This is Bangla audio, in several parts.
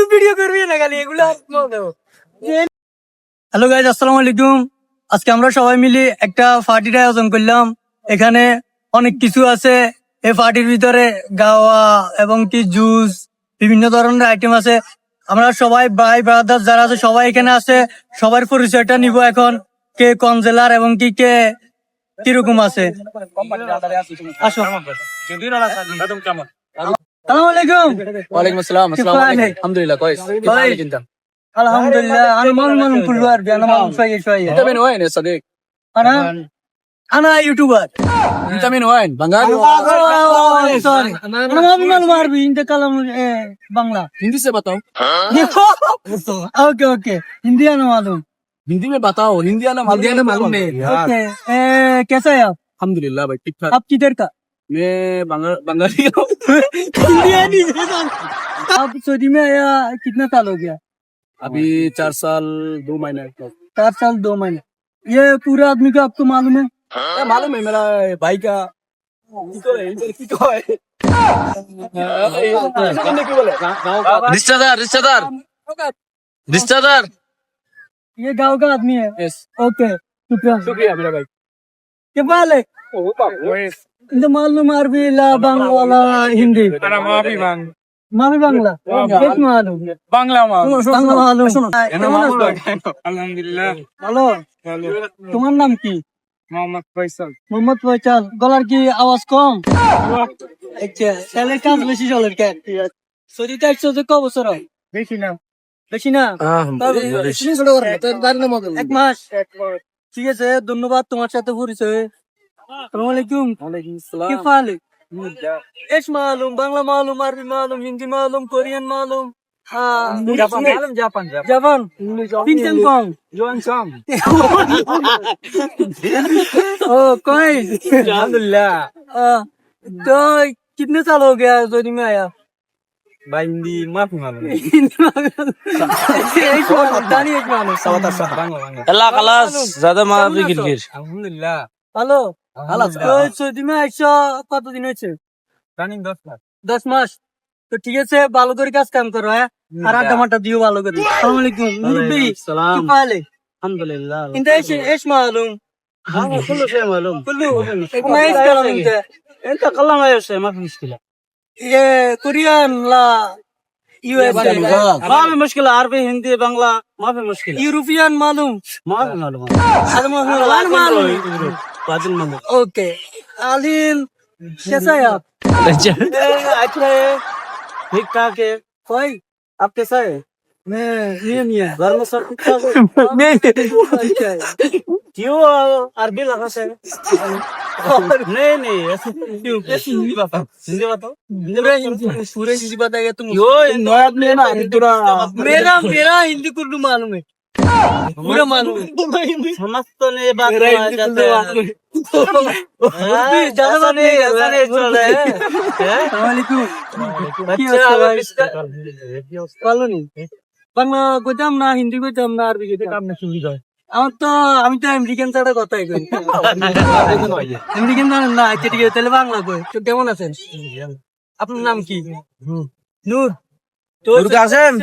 ইউটিউব ভিডিও করবি না খালি এগুলো। হ্যালো গাইজ, আসসালামু আলাইকুম। আজকে আমরা সবাই মিলে একটা পার্টির আয়োজন করলাম। এখানে অনেক কিছু আছে। এই পার্টির ভিতরে গাওয়া এবং কি জুস, বিভিন্ন ধরনের আইটেম আছে। আমরা সবাই ভাই ব্রাদার যারা আছে সবাই এখানে আছে। সবার পরিচয়টা নিব এখন। কে কোন জেলার এবং কি কে কিরকম আছে। আসো। আসসালামু আলাইকুম। ওয়ালাইকুম আসসালাম। আসসালামু আলাইকুম। আলহামদুলিল্লাহ كويس. كيف حالك انت؟ الحمد لله. انا معلوم كل وارد، انا معلوم شويه. انت من وين يا صديق؟ انا يوتيوبر. انت من وين؟ بنغالي؟ سوري انا ما في معلومه عربي. انت كلام بنگلا. हिंदी से बताओ। ओके ओके, हिंदी आना मालूम। हिंदी में बताओ। हिंदी आना मालूम नहीं। ओके, कैसा है आप? अल्हम्दुलिल्लाह भाई ठीक ठाक। आप किधर का? मैं बंगाली हूँ। हिंदी है नहीं। आप सऊदी में आया कितना साल हो गया? अभी 4 साल 2 महीने। 4 साल 2 महीने। ये पूरा आदमी को आपको मालूम है? मालूम है मेरा भाई का। रिश्तेदार रिश्तेदार रिश्तेदार। ये गांव का आदमी है। यस ओके, शुक्रिया। शुक्रिया मेरा भाई। क्या बाल है? انت معلوم عربي لا بنگلا ولا هندي؟ انا ما في بان ما في بنگلا. ايش معلوم؟ বাংলা মা বাংলা মালুম। আলহামদুলিল্লাহ ভালো। ভালো। তোমার নাম কি? মোহাম্মদ ফয়সাল। মোহাম্মদ ফয়সাল। গলার কি আওয়াজ কম? আচ্ছা, তাহলে কাজ বেশি চলে কেন? সৌদিতে আসছো যে ক বছর হয়? বেশি না। বেশি না? এক মাস। ঠিক আছে, ধন্যবাদ তোমার সাথে পরিচয় হয়ে। আসসালামু আলাইকুম। কি ফালে? ايش معلوم؟ বাংলা মালুম, আরবি মালুম, হিন্দি মালুম, কোরিয়ান মালুম। জাপান। পিনচেন কম। ओ कोई अल्हम्दुलिल्लाह। तो कितने साल हो गया सऊदी में आया? भाई हिंदी माफी मालूम। अल्लाह खलास ज्यादा माफी गिरगिर। अल्हम्दुलिल्लाह। ভালো। ভালো। তো সৌদি में আইসা কতদিন হয়েছে? রানিং 10 লাখ। 10 মাস। তো ঠিক আছে, ভালো করে কাজ কাম করো। হ্যাঁ, আর আড্ডা মাড্ডা দিও ভালো করে। আসসালামু আলাইকুম মুরব্বি। सलाम। কি ফালে? अल्हम्दुलिल्लाह। انت ايش معلوم؟ كل شيء معلوم. كله ما يسكلم انت. انت قلما ما شيء ما في مشكله. ये कोरियन لا يو اس ما في مشكله. عربي هندي بنغلا ما في مشكله. यूरोपियन मालूम? ما في معلومات. هذا मालूम. بعدين معلوم. ओके। आलिल कैसा है आप? अच्छा है ठीक ठाक है। कोई आप कैसा है? मैं नहीं है। घर में सब ठीक ठाक है? क्यों अरबी लगा से? नहीं ऐसे क्यों? हिंदी बताओ। हिंदी बताओ। पूरे हिंदी बताएगा तुम? यो नया आदमी है ना मेरा हिंदी कुल्लू मालूम है, पूरा मालूम है। समझ तो नहीं बात ज्यादा नहीं चल रहा है। ভালো নেই। বাংলা কইতাম না, হিন্দি কইতাম না, আরবি কইতাম না। আমি তো আমেরিকান ছাড়া কথাই কই। আমেরিকান জানেন না? আচ্ছা ঠিক আছে, তাহলে বাংলা কই। তো কেমন আছেন? আপনার নাম কি? নূর। তো নূর কাসেম।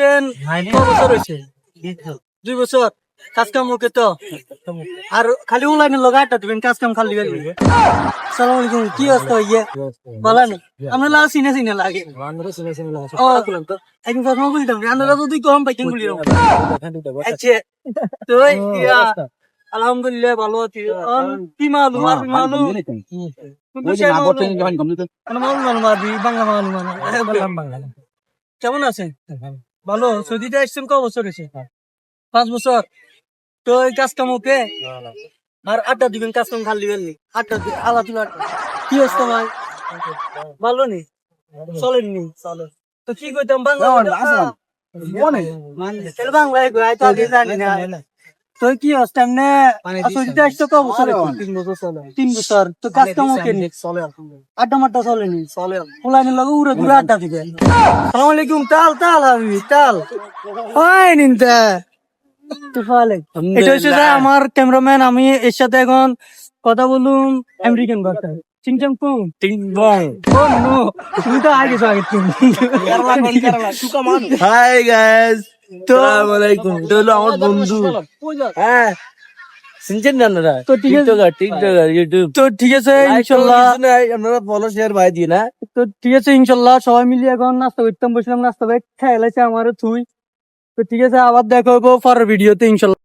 কত বছর হয়েছে? 2 বছর। কাজ কাম ওকে তো? আর খালি অনলাইনে লগাটা দিবেন, কাজ কাম খালি করবেন। আসসালামু আলাইকুম। কি অবস্থা হইয়া? ভালো না? আমরা লা সিনে লাগে। ও একদিন কথা বলতাম, আমরা যদি কম পাইতেন বলি। আচ্ছা তো আলহামদুলিল্লাহ ভালো আছি। কি মালুম? আরবি মালুম? মালুম আরবি, বাংলা মালুম। কেমন আছেন? ভালো। সৌদিতে আসছেন ক বছর হয়েছে? 5 বছর। তো এই কাজ কাম ওকে? আর আড্ডা দিবেন, কাজ কাম খালি দিবেন নি? আড্ডা আলাদা। কি অবস্থা ভাই? ভালো নি? চলেননি? তো কি কইতাম বাংলা? বাংলায় কই তো আগে জানি না। তো কি অবস্থা এমনে সৌদিতে আসছো ক বছর? 3 বছর। তো কাজ কাম ওকে নি? আড্ডা মাড্ডা চলেনি? ফুলাইনের লগে উড়ে ঘুরে আড্ডা দিবেন। আসসালামু আলাইকুম। তাল হাবিবি তাল। ওই নিনতে এটা হচ্ছে যে আমার ক্যামেরাম্যান। আমি এর সাথে এখন কথা বলুন আমেরিকান ভাষায়। চিংচাং পুং টিং বং ও নো তুমি তো আগে তো আগে তুমি হাই গাইস আসসালামু আলাইকুম তো হলো আমার বন্ধু হ্যাঁ শুনছেন না আপনারা তো ঠিক আছে। টিকটকার ইউটিউব তো ঠিক আছে ইনশাল্লাহ আপনারা ফলো শেয়ার ভাই দিয়ে না তো ঠিক আছে ইনশাল্লাহ সবাই মিলে এখন নাস্তা করতাম বসলাম নাস্তা ভাই খেয়ে লাইছে আমারও তুই তো ঠিক আছে আবার দেখা হবো পরের ভিডিওতে ইনশাল্লাহ